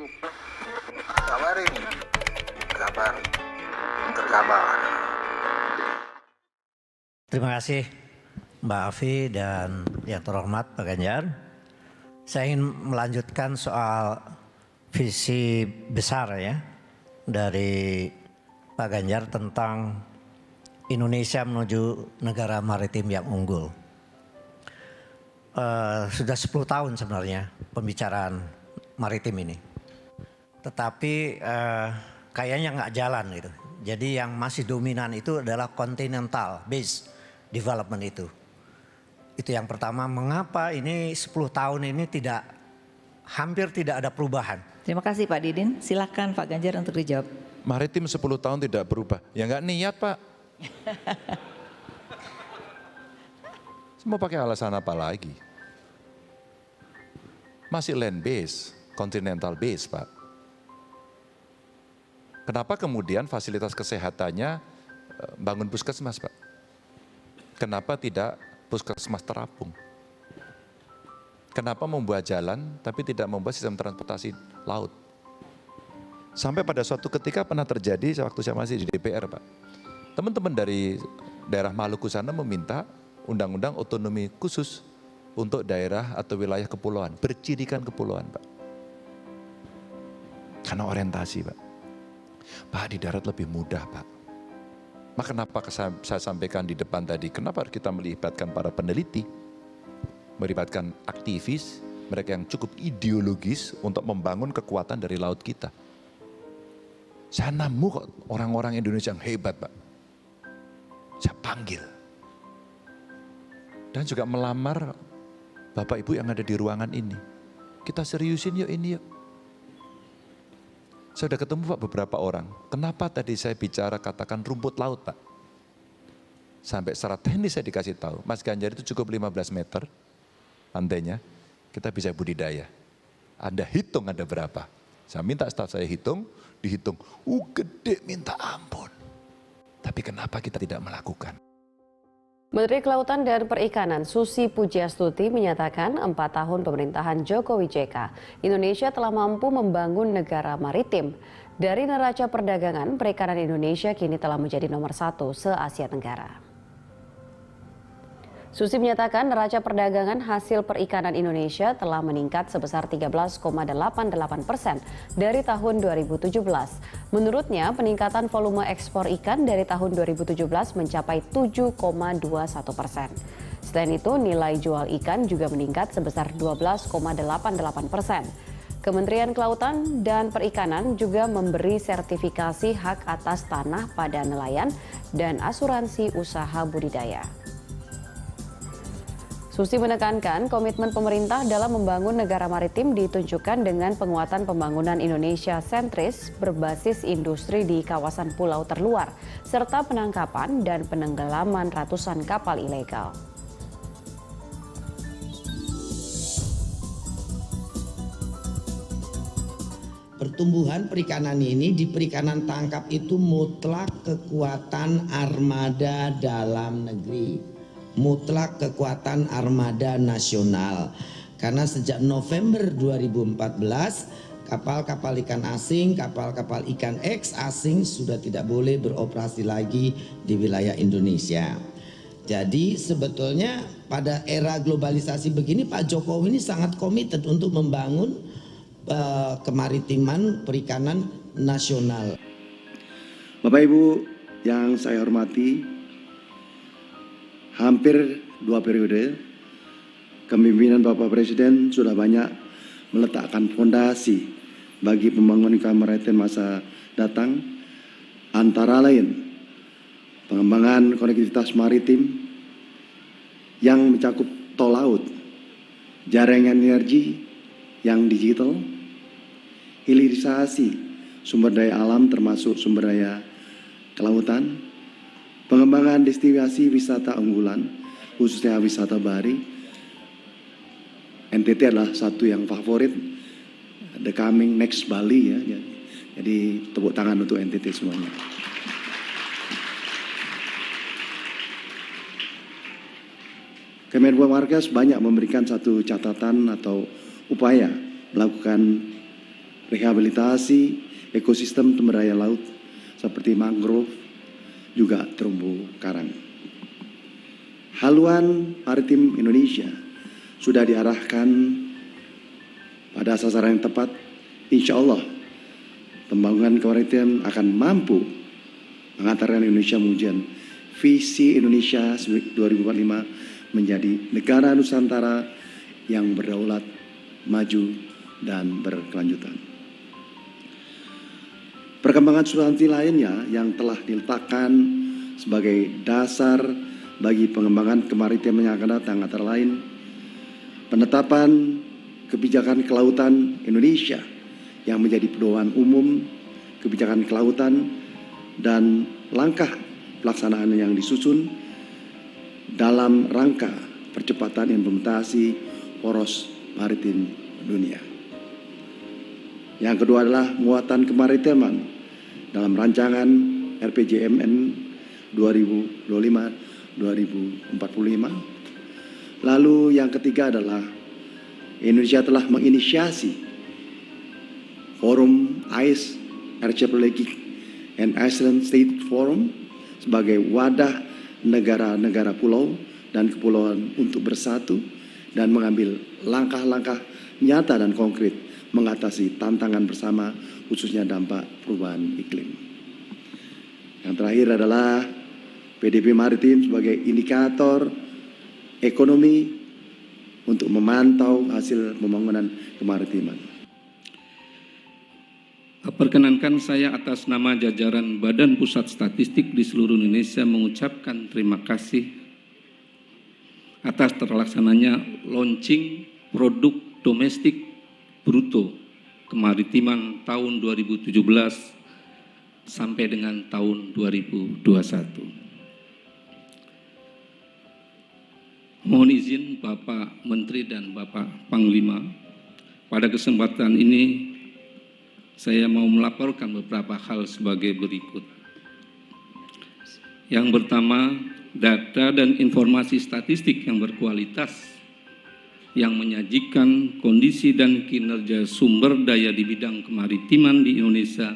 Kabar ini, kabar terkabar. Terima kasih Mbak Afi dan yang terhormat Pak Ganjar. Saya ingin melanjutkan soal visi besar ya dari Pak Ganjar tentang Indonesia menuju negara maritim yang unggul. Sudah 10 tahun sebenarnya pembicaraan maritim ini. Tetapi kayaknya nggak jalan gitu. Jadi yang masih dominan itu adalah continental based development itu. Itu yang pertama, mengapa ini 10 tahun ini hampir tidak ada perubahan. Terima kasih Pak Didin, silakan Pak Ganjar untuk dijawab. Maritim 10 tahun tidak berubah, ya nggak niat Pak. Mau pakai alasan apa lagi? Masih land base, continental base Pak. Kenapa kemudian fasilitas kesehatannya bangun puskesmas Pak? Kenapa tidak puskesmas terapung? Kenapa membuat jalan tapi tidak membuat sistem transportasi laut? Sampai pada suatu ketika pernah terjadi waktu saya masih di DPR Pak. Teman-teman dari daerah Maluku sana meminta undang-undang otonomi khusus untuk daerah atau wilayah kepulauan, bercirikan kepulauan Pak. Karena orientasi Pak. Pak di darat lebih mudah Pak. Maka kenapa saya sampaikan di depan tadi, kenapa kita melibatkan para peneliti, melibatkan aktivis, mereka yang cukup ideologis untuk membangun kekuatan dari laut kita. Saya nemu kok orang-orang Indonesia yang hebat Pak. Saya panggil. Dan juga melamar Bapak Ibu yang ada di ruangan ini. Kita seriusin yuk ini yuk. Saya sudah ketemu Pak beberapa orang. Kenapa tadi saya bicara katakan rumput laut Pak? Sampai secara teknis saya dikasih tahu. Mas Ganjar itu cukup 15 meter pantainya. Kita bisa budidaya. Anda hitung ada berapa. Saya minta staf saya hitung. Dihitung. Gede minta ampun. Tapi kenapa kita tidak melakukan? Menteri Kelautan dan Perikanan Susi Pujiastuti menyatakan 4 tahun pemerintahan Jokowi JK, Indonesia telah mampu membangun negara maritim. Dari neraca perdagangan, perikanan Indonesia kini telah menjadi nomor 1 se-Asia Tenggara. Susi menyatakan neraca perdagangan hasil perikanan Indonesia telah meningkat sebesar 13,88% dari tahun 2017. Menurutnya, peningkatan volume ekspor ikan dari tahun 2017 mencapai 7,21%. Selain itu, nilai jual ikan juga meningkat sebesar 12,88%. Kementerian Kelautan dan Perikanan juga memberi sertifikasi hak atas tanah pada nelayan dan asuransi usaha budidaya. Susi menekankan komitmen pemerintah dalam membangun negara maritim ditunjukkan dengan penguatan pembangunan Indonesia sentris berbasis industri di kawasan pulau terluar, serta penangkapan dan penenggelaman ratusan kapal ilegal. Pertumbuhan perikanan ini di perikanan tangkap itu mutlak kekuatan armada dalam negeri. Mutlak kekuatan armada nasional. Karena sejak November 2014, kapal-kapal ikan asing, kapal-kapal ikan eks asing sudah tidak boleh beroperasi lagi di wilayah Indonesia. Jadi sebetulnya pada era globalisasi begini Pak Jokowi ini sangat komited untuk membangun kemaritiman perikanan nasional. Bapak Ibu yang saya hormati, hampir 2 periode kepemimpinan Bapak Presiden sudah banyak meletakkan fondasi bagi pembangunan ikan maritim masa datang, antara lain pengembangan konektivitas maritim yang mencakup tol laut, jaringan energi yang digital, hilirisasi sumber daya alam termasuk sumber daya kelautan, pengembangan destinasi wisata unggulan, khususnya wisata bahari. NTT adalah satu yang favorit, the coming next Bali ya. Jadi tepuk tangan untuk NTT semuanya. Kementerian Markas banyak memberikan satu catatan atau upaya melakukan rehabilitasi ekosistem sumber daya laut seperti mangrove, juga terumbu karang. Haluan maritim Indonesia sudah diarahkan pada sasaran yang tepat. Insya Allah, pembangunan kemaritiman akan mampu mengantarkan Indonesia mewujudkan visi Indonesia 2045 menjadi negara Nusantara yang berdaulat, maju, dan berkelanjutan. Perkembangan substansi lainnya yang telah diletakkan sebagai dasar bagi pengembangan kemaritiman yang akan datang antara lain penetapan kebijakan kelautan Indonesia yang menjadi pedoman umum kebijakan kelautan dan langkah pelaksanaan yang disusun dalam rangka percepatan implementasi poros maritim dunia. Yang kedua adalah muatan kemaritiman dalam rancangan RPJMN 2025-2045. Lalu yang ketiga adalah Indonesia telah menginisiasi Forum ICE Archipelagic and Island State Forum sebagai wadah negara-negara pulau dan kepulauan untuk bersatu dan mengambil langkah-langkah nyata dan konkret mengatasi tantangan bersama khususnya dampak perubahan iklim. Yang terakhir adalah PDB Maritim sebagai indikator ekonomi untuk memantau hasil pembangunan kemaritiman. Perkenankan saya atas nama jajaran Badan Pusat Statistik di seluruh Indonesia mengucapkan terima kasih atas terlaksananya launching produk domestik bruto kemaritiman tahun 2017 sampai dengan tahun 2021. Mohon izin Bapak Menteri dan Bapak Panglima, pada kesempatan ini saya mau melaporkan beberapa hal sebagai berikut. Yang pertama, data dan informasi statistik yang berkualitas yang menyajikan kondisi dan kinerja sumber daya di bidang kemaritiman di Indonesia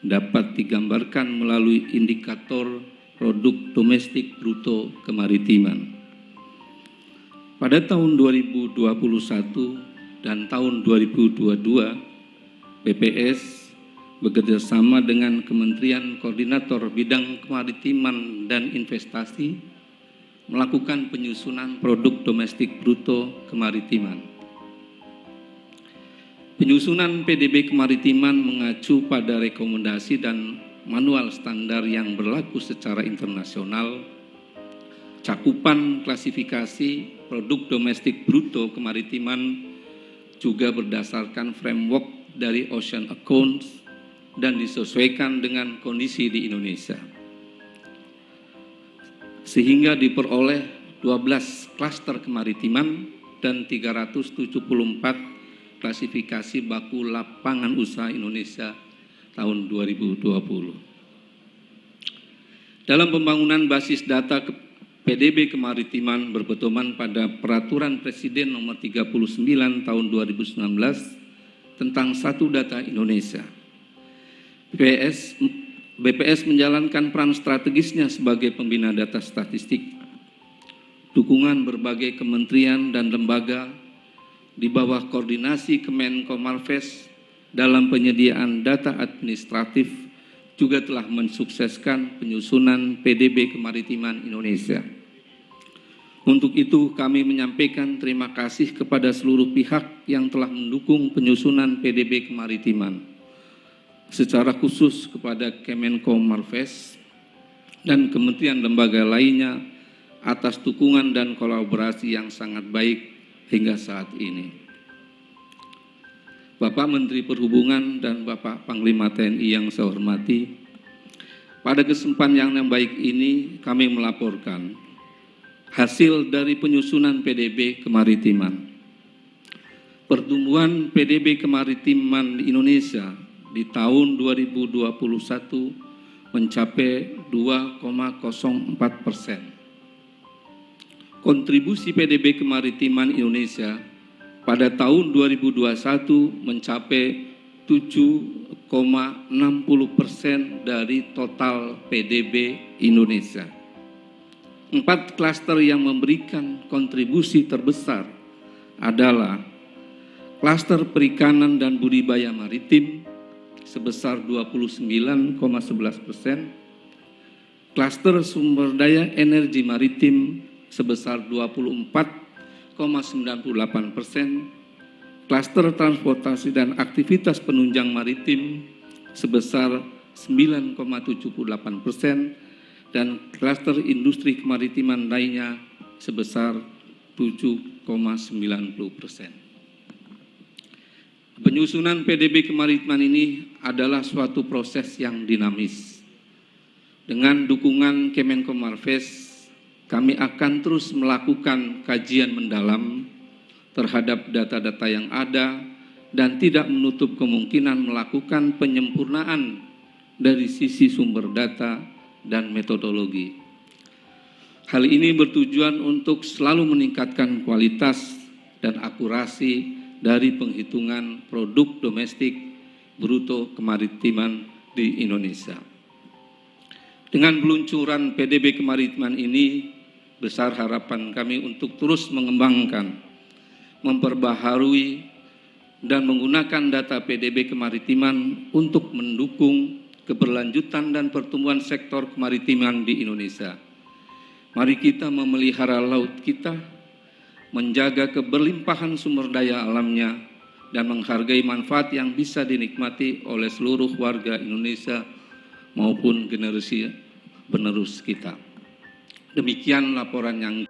dapat digambarkan melalui indikator produk domestik bruto kemaritiman. Pada tahun 2021 dan tahun 2022, BPS bekerjasama dengan Kementerian Koordinator Bidang Kemaritiman dan Investasi melakukan penyusunan produk domestik bruto kemaritiman. Penyusunan PDB kemaritiman mengacu pada rekomendasi dan manual standar yang berlaku secara internasional. Cakupan klasifikasi produk domestik bruto kemaritiman juga berdasarkan framework dari Ocean Accounts dan disesuaikan dengan kondisi di Indonesia. Sehingga diperoleh 12 klaster kemaritiman dan 374 klasifikasi baku lapangan usaha Indonesia tahun 2020. Dalam pembangunan basis data PDB kemaritiman berpedoman pada Peraturan Presiden Nomor 39 Tahun 2019 tentang Satu Data Indonesia. BPS menjalankan peran strategisnya sebagai pembina data statistik. Dukungan berbagai kementerian dan lembaga di bawah koordinasi Kemenkomarves dalam penyediaan data administratif juga telah mensukseskan penyusunan PDB kemaritiman Indonesia. Untuk itu kami menyampaikan terima kasih kepada seluruh pihak yang telah mendukung penyusunan PDB kemaritiman. Secara khusus kepada Kemenkomarves dan kementerian lembaga lainnya atas dukungan dan kolaborasi yang sangat baik hingga saat ini. Bapak Menteri Perhubungan dan Bapak Panglima TNI yang saya hormati, pada kesempatan yang baik ini kami melaporkan hasil dari penyusunan PDB kemaritiman. Pertumbuhan PDB kemaritiman di Indonesia di tahun 2021 mencapai 2,04%. Kontribusi PDB kemaritiman Indonesia pada tahun 2021 mencapai 7,60% dari total PDB Indonesia. 4 klaster yang memberikan kontribusi terbesar adalah klaster perikanan dan budidaya maritim sebesar 29,11%, klaster sumber daya energi maritim sebesar 24,98%, klaster transportasi dan aktivitas penunjang maritim sebesar 9,78%, dan klaster industri kemaritiman lainnya sebesar 7,90%. Penyusunan PDB kemaritiman ini adalah suatu proses yang dinamis. Dengan dukungan Kemenko Marves, kami akan terus melakukan kajian mendalam terhadap data-data yang ada dan tidak menutup kemungkinan melakukan penyempurnaan dari sisi sumber data dan metodologi. Hal ini bertujuan untuk selalu meningkatkan kualitas dan akurasi dari penghitungan produk domestik bruto kemaritiman di Indonesia. Dengan peluncuran PDB kemaritiman ini, besar harapan kami untuk terus mengembangkan, memperbaharui, dan menggunakan data PDB kemaritiman untuk mendukung keberlanjutan dan pertumbuhan sektor kemaritiman di Indonesia. Mari kita memelihara laut kita, menjaga keberlimpahan sumber daya alamnya, dan menghargai manfaat yang bisa dinikmati oleh seluruh warga Indonesia maupun generasi penerus kita. Demikian laporan yang